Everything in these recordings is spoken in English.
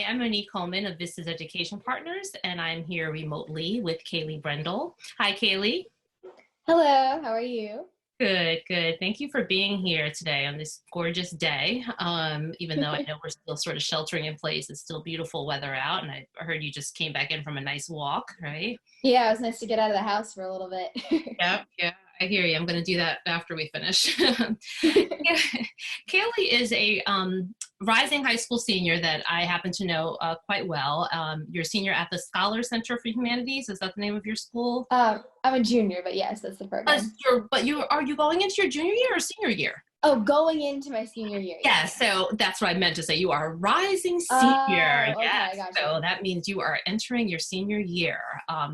Hi, I'm Monique Coleman of Vistas Education Partners, and I'm here remotely with Kaleigh Brendle. Hi, Kaleigh. Hello, how are you? Good, good. Thank you for being here today on this gorgeous day. Even though I know we're still sort of sheltering in place, it's still beautiful weather out, and I heard you just came back in from a nice walk, right? Yeah, it was nice to get out of the house for a little bit. Yeah, yeah, I hear you. I'm going to do that after we finish. Kaleigh is a rising high school senior that I happen to know quite well. You're a senior at the Scholar Center for Humanities. Is that the name of your school? I'm a junior, but yes, that's the program. Are you going into your junior year or senior year? Oh, going into my senior year, Yeah, yes. so that's what I meant to say. You are a rising senior. Oh, okay, Yes. I gotcha. So that means you are entering your senior year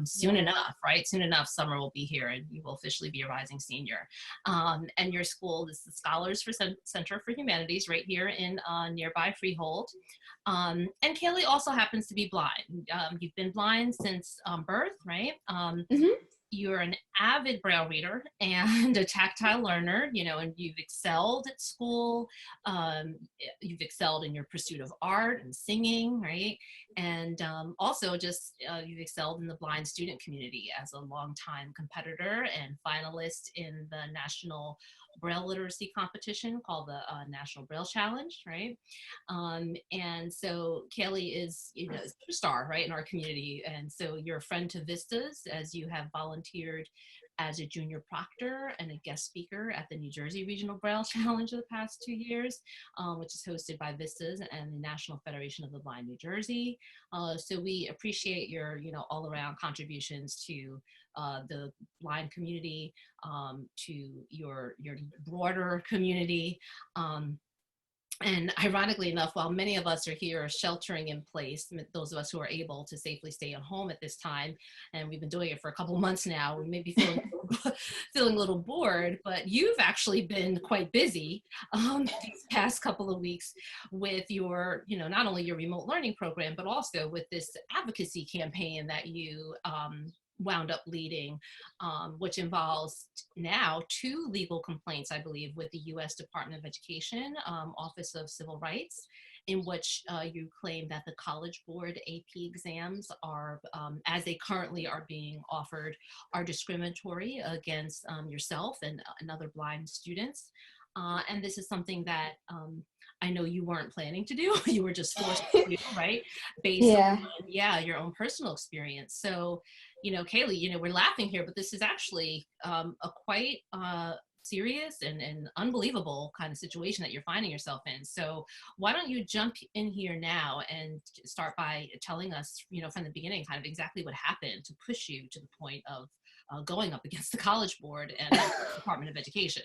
soon Yeah. enough, right? Soon enough, summer will be here and you will officially be a rising senior. And your school is the Scholars for Center for Humanities right here in nearby Freehold. And Kaleigh also happens to be blind. You've been blind since birth, right? hmm You're an avid braille reader and a tactile learner, you know, and you've excelled at school. Um, you've excelled in your pursuit of art and singing, right? And also just you've excelled in the blind student community as a longtime competitor and finalist in the National Braille Literacy Competition called the National Braille Challenge, right? And so Kaleigh is, you know, a star, right, in our community. And so you're a friend to Vistas as you have volunteered as a junior proctor and a guest speaker at the New Jersey Regional Braille Challenge the past 2 years, which is hosted by Vistas and the National Federation of the Blind New Jersey. So we appreciate your, you know, all around contributions to the blind community, to your broader community. And ironically enough, while many of us are here sheltering in place, those of us who are able to safely stay at home at this time, and we've been doing it for a couple of months now, we may be feeling, feeling a little bored, but you've actually been quite busy these past couple of weeks with your, you know, not only your remote learning program, but also with this advocacy campaign that you wound up leading, which involves now 2 legal complaints, I believe, with the U.S. Department of Education, Office of Civil Rights, in which you claim that the College Board AP exams are, as they currently are being offered, are discriminatory against yourself and other blind students. And this is something that I know you weren't planning to do. You were just forced to do, right? Based on, Yeah. yeah, your own personal experience. So, you know, Kaleigh, you know, we're laughing here, but this is actually a quite serious and unbelievable kind of situation that you're finding yourself in. So why don't you jump in here now and start by telling us, you know, from the beginning, kind of exactly what happened to push you to the point of going up against the College Board and the Department of Education.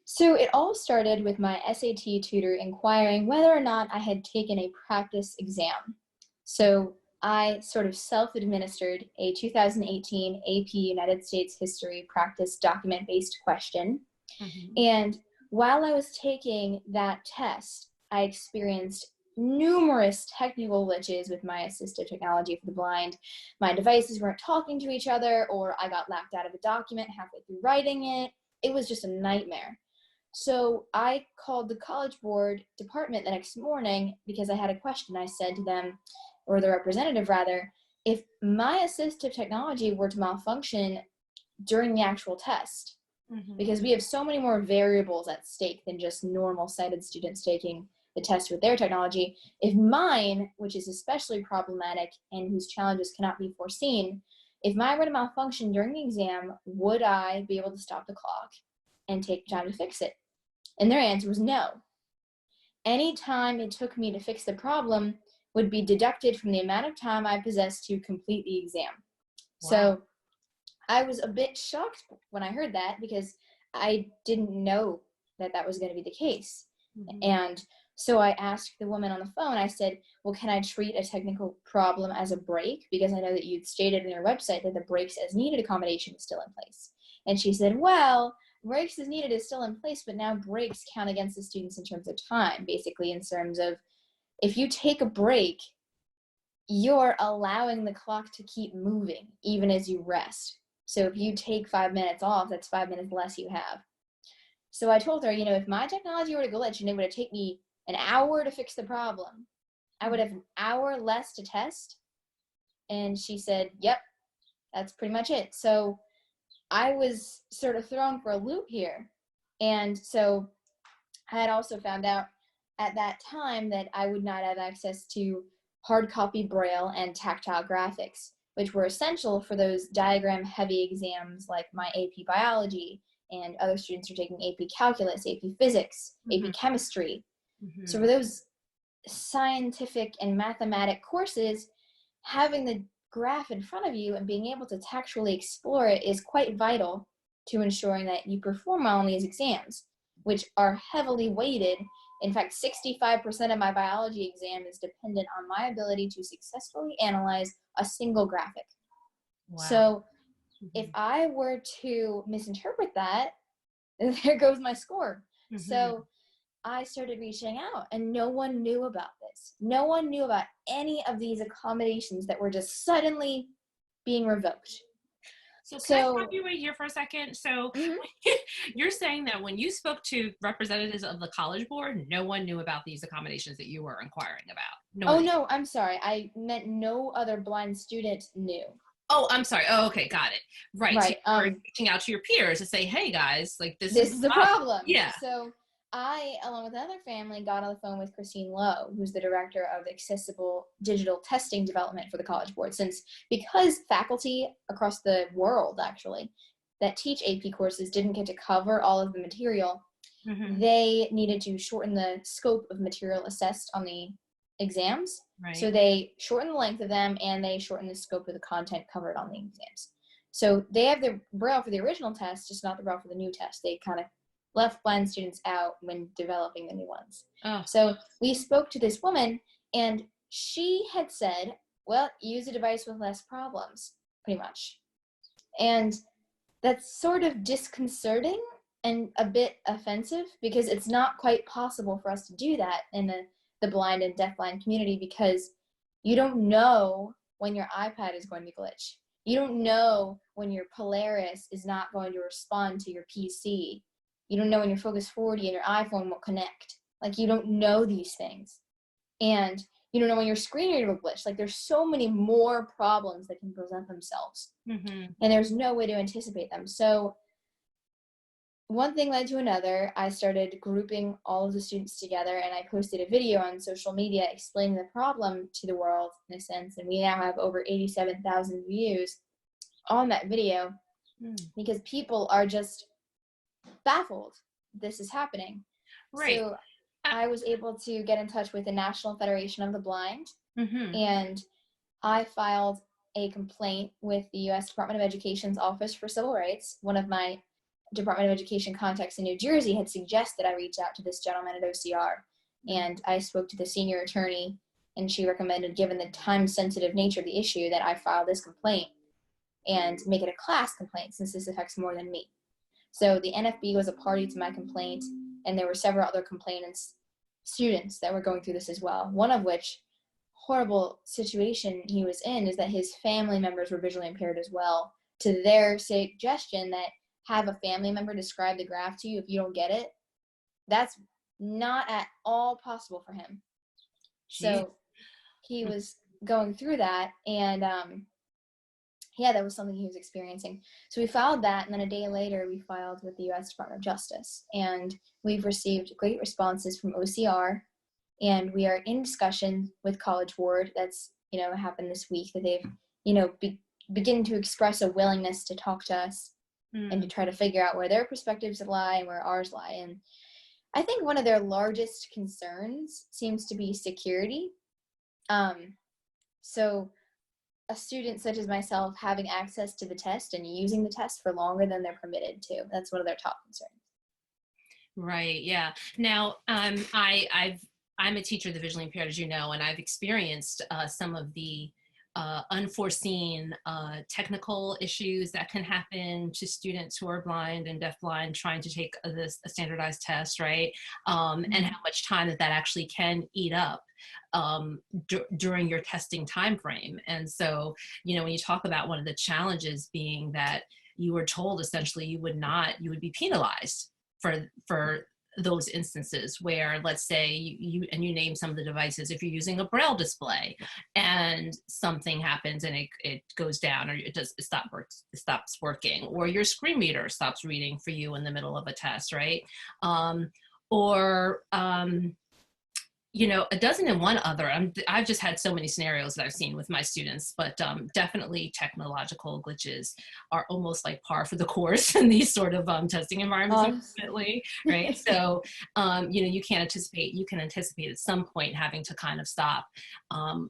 So it all started with my SAT tutor inquiring whether or not I had taken a practice exam. So I sort of self-administered a 2018 AP United States History practice document-based question. Mm-hmm. And while I was taking that test, I experienced numerous technical glitches with my assistive technology for the blind. My devices weren't talking to each other, or I got laughed out of a document halfway through writing it. It was just a nightmare. So I called the College Board department the next morning because I had a question. I said to them, or the representative rather, if my assistive technology were to malfunction during the actual test, because we have so many more variables at stake than just normal sighted students taking the test with their technology. If mine, which is especially problematic and whose challenges cannot be foreseen, if mine were to malfunction during the exam, would I be able to stop the clock and take time to fix it? And their answer was no. Any time it took me to fix the problem would be deducted from the amount of time I possessed to complete the exam. Wow. So I was a bit shocked when I heard that because I didn't know that that was going to be the case. Mm-hmm. And so I asked the woman on the phone, I said, well, can I treat a technical problem as a break? Because I know that you'd stated in your website that the breaks as needed accommodation is still in place. And she said, well, breaks as needed is still in place, but now breaks count against the students in terms of time, basically in terms of if you take a break, you're allowing the clock to keep moving even as you rest. So if you take 5 minutes off, that's 5 minutes less you have. So I told her, you know, if my technology were to glitch and it would take me an hour to fix the problem, I would have an hour less to test. And she said, yep, that's pretty much it. So I was sort of thrown for a loop here. And so I had also found out at that time that I would not have access to hard copy Braille and tactile graphics, which were essential for those diagram heavy exams like my AP biology, and other students are taking AP calculus, AP physics, AP chemistry. So for those scientific and mathematic courses, having the graph in front of you and being able to tactually explore it is quite vital to ensuring that you perform well on these exams, which are heavily weighted. In fact, 65% of my biology exam is dependent on my ability to successfully analyze a single graphic. Wow. So if I were to misinterpret that, there goes my score. So I started reaching out, and no one knew about this. No one knew about any of these accommodations that were just suddenly being revoked. So can I stop you right here for a second? So you're saying that when you spoke to representatives of the College Board, no one knew about these accommodations that you were inquiring about? No, I'm sorry. I meant no other blind student knew. Oh, I'm sorry. Oh, okay, got it. Right. So you were reaching out to your peers to say, hey guys, like this is the problem. Yeah. So I, along with another family, got on the phone with Christine Lowe, who's the director of accessible digital testing development for the College Board, because faculty across the world, actually, that teach AP courses didn't get to cover all of the material. They needed to shorten the scope of material assessed on the exams. Right. So they shortened the length of them, and they shortened the scope of the content covered on the exams. So they have the Braille for the original test, just not the Braille for the new test. They kind of left blind students out when developing the new ones. So we spoke to this woman, and she had said, well, use a device with less problems, pretty much. And that's sort of disconcerting and a bit offensive, because it's not quite possible for us to do that in the blind and deafblind community, because you don't know when your iPad is going to glitch. You don't know when your Polaris is not going to respond to your PC. You don't know when your Focus 40 and your iPhone will connect. Like, you don't know these things. And you don't know when your screen reader will glitch. Like, there's so many more problems that can present themselves. And there's no way to anticipate them. So one thing led to another. I started grouping all of the students together, and I posted a video on social media explaining the problem to the world, in a sense. And we now have over 87,000 views on that video, because people are just baffled this is happening. Right. So I was able to get in touch with the National Federation of the Blind, and I filed a complaint with the U.S. Department of Education's Office for Civil Rights. One of my Department of Education contacts in New Jersey had suggested I reach out to this gentleman at OCR, and I spoke to the senior attorney, and she recommended, given the time-sensitive nature of the issue, that I file this complaint and make it a class complaint, since this affects more than me. So the NFB was a party to my complaint, and there were several other complainants, students, that were going through this as well. One of which, horrible situation he was in, is that his family members were visually impaired as well, to their suggestion that have a family member describe the graph to you if you don't get it. That's not at all possible for him. So he was going through that, and yeah, that was something he was experiencing. So we filed that, and then a day later we filed with the U.S. Department of Justice, and we've received great responses from OCR, and we are in discussion with College Board. That's, happened this week, that they've, begin to express a willingness to talk to us and to try to figure out where their perspectives lie and where ours lie. And I think one of their largest concerns seems to be security. So a student such as myself having access to the test and using the test for longer than they're permitted to, that's one of their top concerns. Right, yeah. Now, I'm a teacher of the visually impaired, as you know, and I've experienced some of the unforeseen technical issues that can happen to students who are blind and deafblind trying to take a standardized test, right? And how much time that actually can eat up during your testing time frame. And so, when you talk about one of the challenges being that you were told essentially you would be penalized for those instances where, let's say you name some of the devices, if you're using a braille display and something happens and it goes down, or it stops working, or your screen reader stops reading for you in the middle of a test, right? Or a dozen and one other. I've just had so many scenarios that I've seen with my students, but definitely technological glitches are almost like par for the course in these sort of testing environments, unfortunately, right? So, you can anticipate at some point having to kind of stop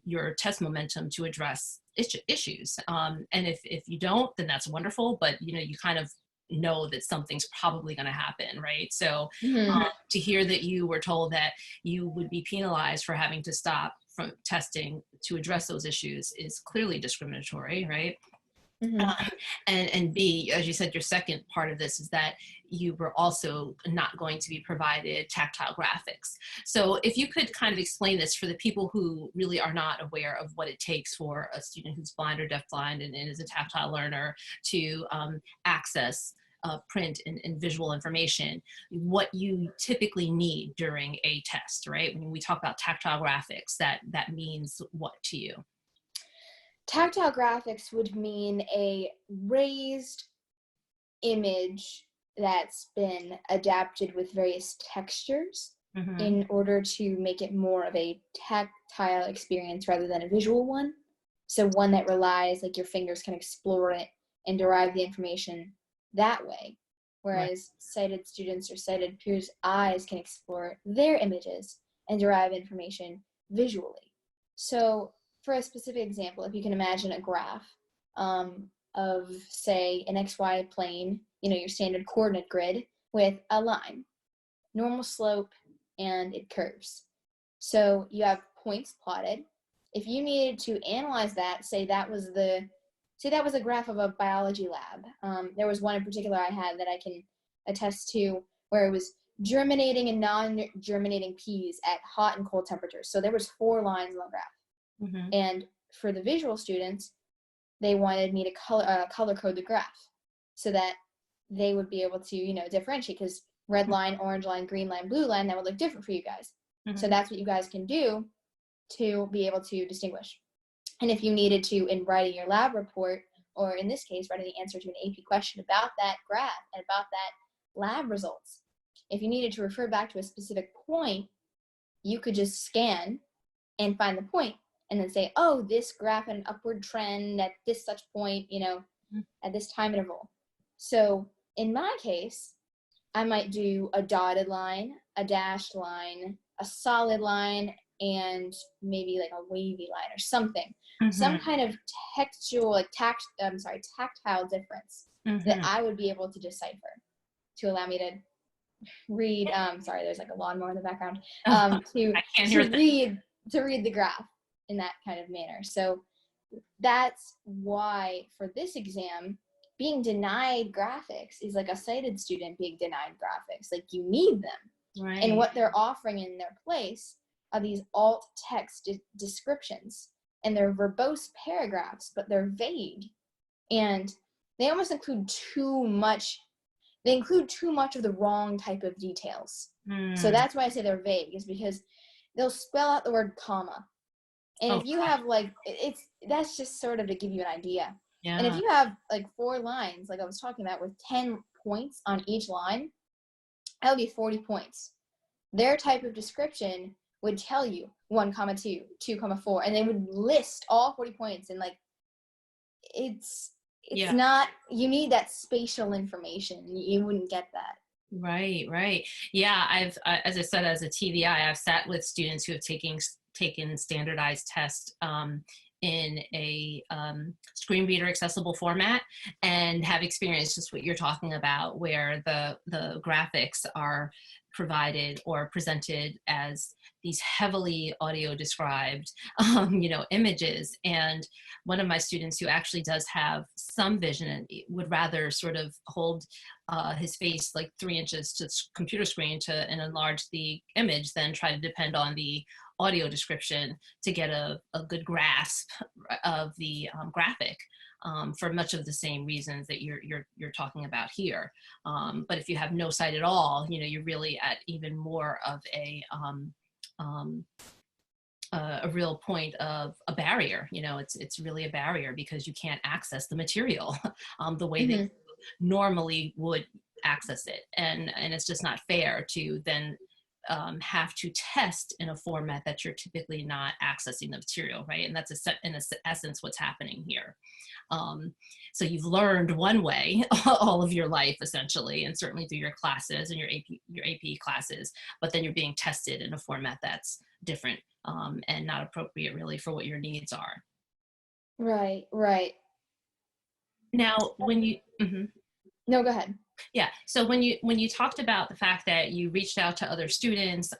your test momentum to address issues. And if you don't, then that's wonderful, but you kind of know that something's probably going to happen, right? So to hear that you were told that you would be penalized for having to stop from testing to address those issues is clearly discriminatory, right? And B, as you said, your second part of this is that you were also not going to be provided tactile graphics. So if you could kind of explain this for the people who really are not aware of what it takes for a student who's blind or deafblind and is a tactile learner to access print and visual information, what you typically need during a test, right? When we talk about tactile graphics, that means what to you? Tactile graphics would mean a raised image that's been adapted with various textures in order to make it more of a tactile experience rather than a visual one. So one that relies, like your fingers can explore it and derive the information that way. Whereas sighted students or sighted peers' eyes can explore their images and derive information visually. So for a specific example, if you can imagine a graph of, say, an XY plane, your standard coordinate grid with a line, normal slope, and it curves. So you have points plotted. If you needed to analyze that, say that was a graph of a biology lab. There was one in particular I had that I can attest to where it was germinating and non-germinating peas at hot and cold temperatures. So there was 4 lines on the graph. And for the visual students, they wanted me to color code the graph so that they would be able to, differentiate, because red line, orange line, green line, blue line, that would look different for you guys. So that's what you guys can do to be able to distinguish. And if you needed to, in writing your lab report, or in this case, writing the answer to an AP question about that graph and about that lab results, if you needed to refer back to a specific point, you could just scan and find the point and then say, oh, this graph had an upward trend at this such point, at this time interval. So in my case, I might do a dotted line, a dashed line, a solid line, and maybe like a wavy line or something. Some kind of textual, tactile difference that I would be able to decipher to allow me to read, sorry, there's like a lawnmower in the background, to read the graph in that kind of manner. So that's why for this exam, being denied graphics is like a sighted student being denied graphics. Like, you need them. Right. And what they're offering in their place are these alt text descriptions, and they're verbose paragraphs, but they're vague, and they almost include too much. They include too much of the wrong type of details. So that's why I say they're vague, is because they'll spell out the word comma, and if you have that's just sort of to give you an idea. Yeah. And if you have like 4 lines, like I was talking about, with 10 points on each line, that would be 40 points. Their type of description would tell you 1,2, 2,4, and they would list all 40 points, and like it's not, you need that spatial information. You wouldn't get that. Right. Yeah, I've as I said, as a TVI, I've sat with students who have taken standardized tests in a screen reader accessible format, and have experienced just what you're talking about, where the graphics are provided or presented as these heavily audio described images. And one of my students, who actually does have some vision and would rather sort of hold his face like 3 inches to the computer screen and enlarge the image than try to depend on the audio description to get a good grasp of the graphic, for much of the same reasons that you're talking about here. But if you have no sight at all, you know, you're really at even more of a real point of a barrier. You know, it's really a barrier because you can't access the material the way that you normally would access it, and it's just not fair to then have to test in a format that you're typically not accessing the material, right? And that's in essence what's happening here. So you've learned one way all of your life, essentially, and certainly through your classes and your AP classes, but then you're being tested in a format that's different, and not appropriate really for what your needs are. Right, right. Now, when you, No, go ahead. Yeah. So when you talked about the fact that you reached out to other students,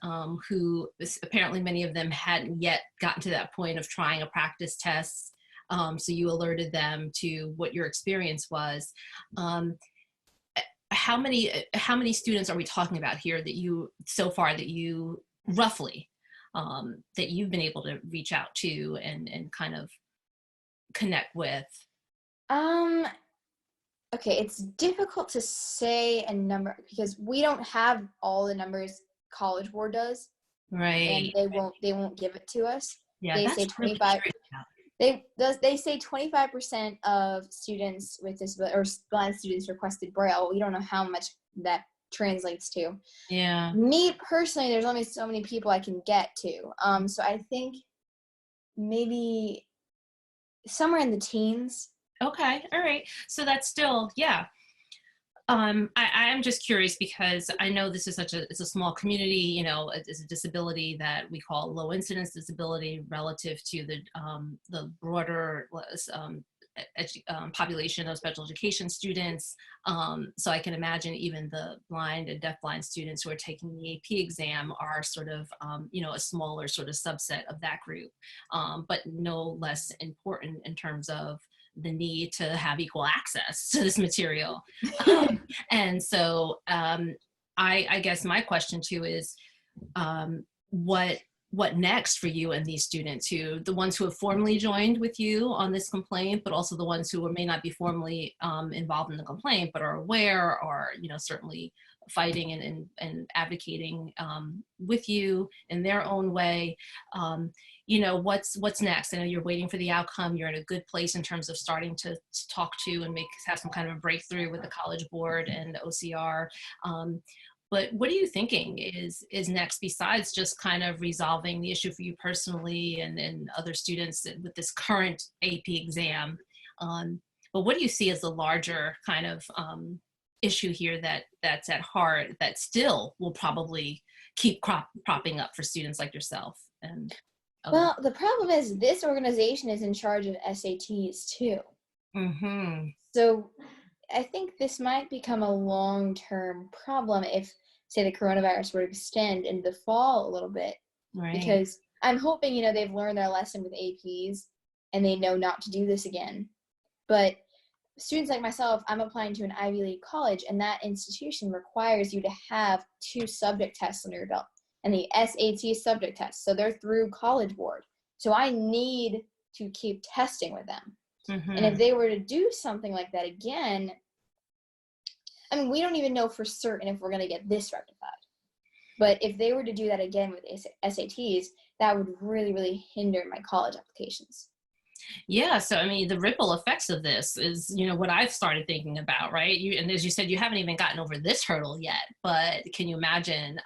who apparently many of them hadn't yet gotten to that point of trying a practice test, so you alerted them to what your experience was. How many students are we talking about here that you so far that you roughly that you've been able to reach out to and kind of connect with? Okay, it's difficult to say a number because we don't have all the numbers College Board does, Right. and they won't give it to us. Yeah, They that's say really 25. true. They say 25% of students with disability or blind students requested Braille. We don't know how much that translates to. Yeah. Me personally, there's only so many people I can get to. So I think maybe somewhere in the teens. Okay. All right. So that's still, yeah. I am just curious because I know this is it's a small community, you know, it's a disability that we call low incidence disability relative to the broader population of special education students. So I can imagine even the blind and deafblind students who are taking the AP exam are sort of, you know, a smaller sort of subset of that group, but no less important in terms of the need to have equal access to this material. And so I guess my question too is, what next for you and these students, the ones who have formally joined with you on this complaint, but also the ones who may not be formally involved in the complaint, but are aware or, you know, certainly fighting and advocating with you in their own way. You know, what's next? I know you're waiting for the outcome. You're in a good place in terms of starting to talk to and have some kind of a breakthrough with the College Board and the OCR. But what are you thinking is next, besides just kind of resolving the issue for you personally and other students with this current AP exam? But what do you see as the larger kind of issue here that's at heart that still will probably keep propping up for students like yourself? And well, the problem is this organization is in charge of SATs too. So I think this might become a long-term problem if, say, the coronavirus were to extend into the fall a little bit. Right. Because I'm hoping, you know, they've learned their lesson with APs and they know not to do this again. But students like myself, I'm applying to an Ivy League college, and that institution requires you to have 2 subject tests under your belt and the SAT subject test. So they're through College Board. So I need to keep testing with them. And if they were to do something like that again, I mean, we don't even know for certain if we're going to get this rectified. But if they were to do that again with SATs, that would really, really hinder my college applications. Yeah, so I mean, the ripple effects of this is, you know, what I've started thinking about, right? And as you said, you haven't even gotten over this hurdle yet, but can you imagine,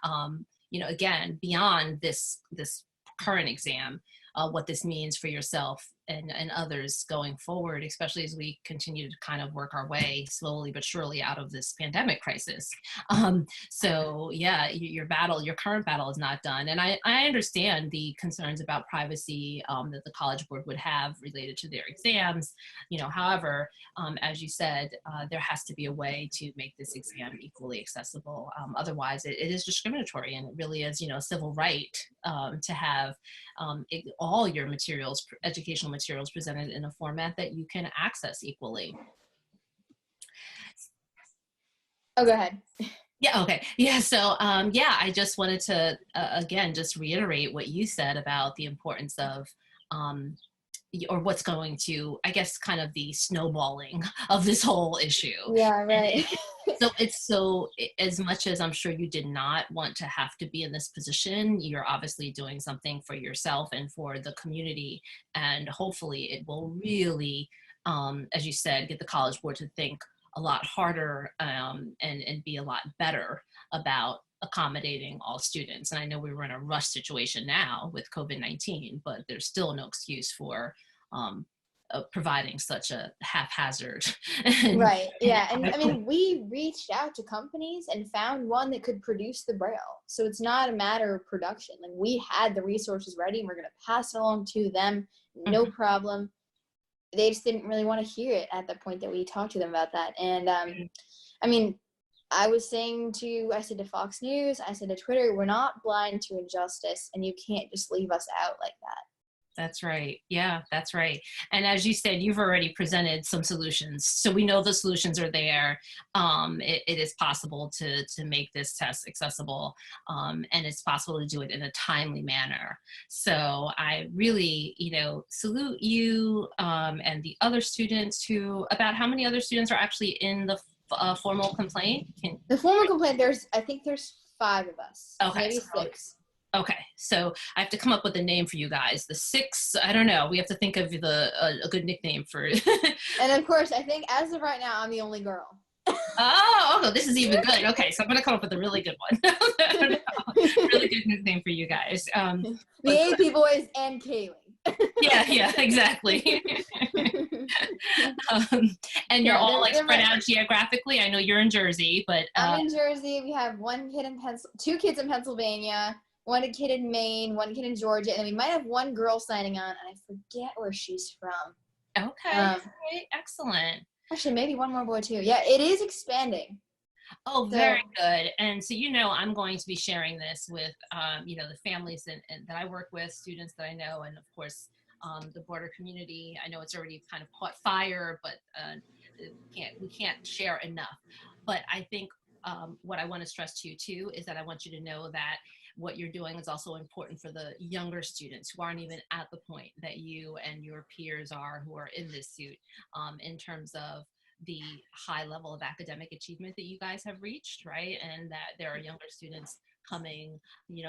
you know, again, beyond this current exam, what this means for yourself and others going forward, especially as we continue to kind of work our way slowly but surely out of this pandemic crisis. So yeah, your current battle is not done. And I understand the concerns about privacy that the College Board would have related to their exams. You know, however, as you said, there has to be a way to make this exam equally accessible. Otherwise, it is discriminatory, and it really is, you know, a civil right to have all your materials, educational materials, presented in a format that you can access equally. Oh, go ahead. Yeah, okay. Yeah, so yeah, I just wanted to again just reiterate what you said about the importance of um, or what's going to, I guess, kind of the snowballing of this whole issue. Yeah, And right. it's so, as much as I'm sure you did not want to have to be in this position, you're obviously doing something for yourself and for the community. And hopefully it will really, as you said, get the College Board to think a lot harder and be a lot better about accommodating all students. And I know we were in a rush situation now with COVID-19, but there's still no excuse for um, providing such a haphazard and, Right. Yeah. And I inadequate. mean, we reached out to companies and found one that could produce the Braille. So it's not a matter of production. Like we had the resources ready and we're going to pass it along to them. No Mhm. problem. They just didn't really want to hear it at the point that we talked to them about that. And I mean, I said to Fox News, I said to Twitter, we're not blind to injustice and you can't just leave us out like that. That's right. Yeah, that's right. And as you said, you've already presented some solutions. So we know the solutions are there. It is possible to make this test accessible, and it's possible to do it in a timely manner. So I really, salute you and the other students who, about how many other students are actually in the formal complaint? The formal complaint, I think there's 5 of us, Okay, maybe so 6. okay, so I have to come up with a name for you guys. The 6, I don't know. We have to think of a good nickname for. And of course, I think as of right now, I'm the only girl. Oh, this is even good. Okay, so I'm gonna come up with a really good one. Really good nickname for you guys. The AP boys and Kaleigh. Yeah, exactly. um, and you're Yeah, all like they're spread right. out geographically. I know you're in Jersey, but I'm in Jersey. We have 2 kids in Pennsylvania, 1 kid in Maine, 1 kid in Georgia, and then we might have 1 girl signing on, and I forget where she's from. okay, great, excellent. Actually, maybe 1 more boy too. Yeah, it is expanding. Oh, So, very good. And so, I'm going to be sharing this with, the families and that I work with, students that I know, and of course, the broader community. I know it's already kind of caught fire, but we can't share enough. But I think what I want to stress to you too is that I want you to know that what you're doing is also important for the younger students who aren't even at the point that you and your peers are who are in this suit, in terms of the high level of academic achievement that you guys have reached, right? And that there are younger students coming,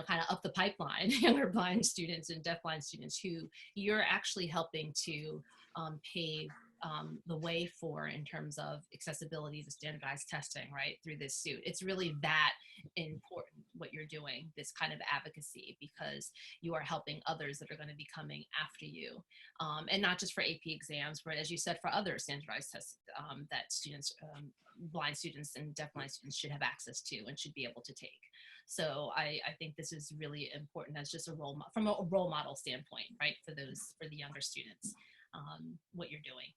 kind of up the pipeline, younger blind students and deafblind students who you're actually helping to pave the way for in terms of accessibility to standardized testing, right, through this suit. It's really that important what you're doing, this kind of advocacy, because you are helping others that are going to be coming after you, and not just for AP exams, but as you said, for other standardized tests that students, blind students and deafblind students should have access to and should be able to take. So I think this is really important as just from a role model standpoint, right, for the younger students, what you're doing.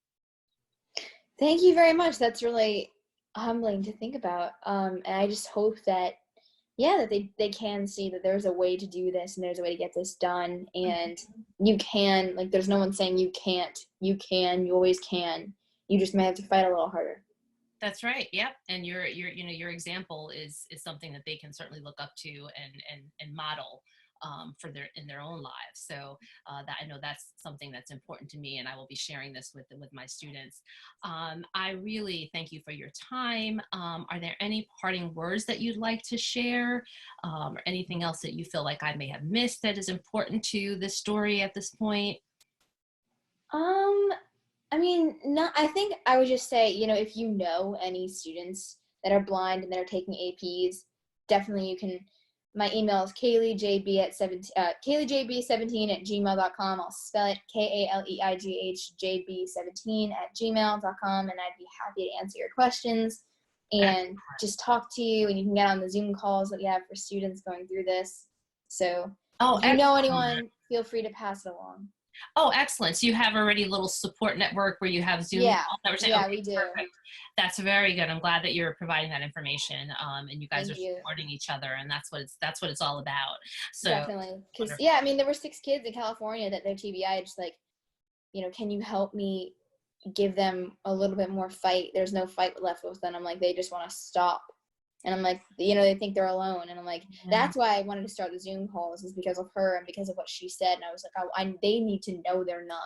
thank you very much. That's really humbling to think about. And I just hope that, yeah, that they can see that there's a way to do this and there's a way to get this done. And you can, like, there's no one saying you can't. You can. You always can. You just may have to fight a little harder. That's right. Yep. And your example is something that they can certainly look up to and model in their own lives. So that, I know that's something that's important to me, and I will be sharing this with my students. I really thank you for your time. Are there any parting words that you'd like to share, or anything else that you feel like I may have missed that is important to this story at this point? I mean, no, I think I would just say, if you know any students that are blind and that are taking APs, definitely you can. My email is KaleighJB17 at gmail.com. I'll spell it KALEIGHJB17 at gmail.com, and I'd be happy to answer your questions and just talk to you. And you can get on the Zoom calls that we have for students going through this. So Oh, if you know excellent. anyone, feel free to pass it along. Oh, excellent. So you have already a little support network where you have Zoom Yeah, calls? yeah, Okay, we do. perfect. That's very good. I'm glad that you're providing that information, and you guys Thank are you. supporting each other, and that's what it's all about. So Definitely. Because, wonderful. yeah, I mean, there were 6 kids in California that their TBI just like, can you help me give them a little bit more fight? There's no fight left with them. I'm like, they just want to stop. And I'm like, they think they're alone. And I'm like, Yeah. that's why I wanted to start the Zoom calls, is because of her and because of what she said. And I was like, they need to know they're not.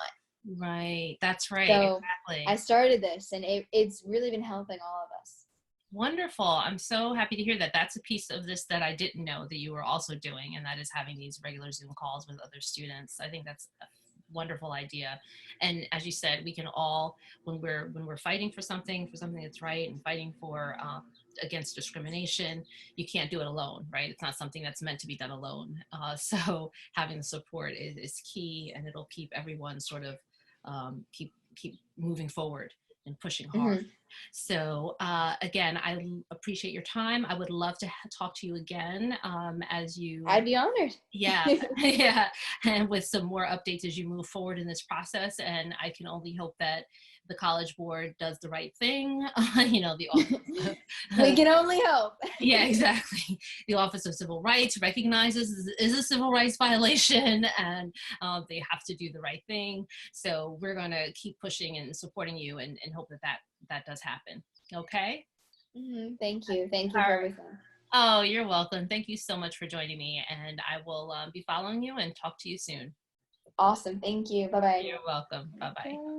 Right. That's right. So I Exactly. started this, and it's really been helping all of us. Wonderful. I'm so happy to hear that. That's a piece of this that I didn't know that you were also doing, and that is having these regular Zoom calls with other students. I think that's a wonderful idea. And as you said, we can all, when we're fighting for something that's right, and fighting for against discrimination, you can't do it alone, right? It's not something that's meant to be done alone. So having the support is key, and it'll keep everyone sort of keep moving forward and pushing hard. Hmm. So again, I appreciate your time. I would love to talk to you again as you, I'd be honored. yeah, yeah, and with some more updates as you move forward in this process. And I can only hope that the College Board does the right thing. The office. We can only hope. Yeah, exactly. The Office of Civil Rights recognizes is a civil rights violation, and they have to do the right thing. So we're going to keep pushing and supporting you, and hope that does happen. Okay. Thank you. Thank you All for right. everything. Oh, you're welcome. Thank you so much for joining me, and I will be following you and talk to you soon. Awesome. Thank you. Bye-bye. You're welcome. Bye bye.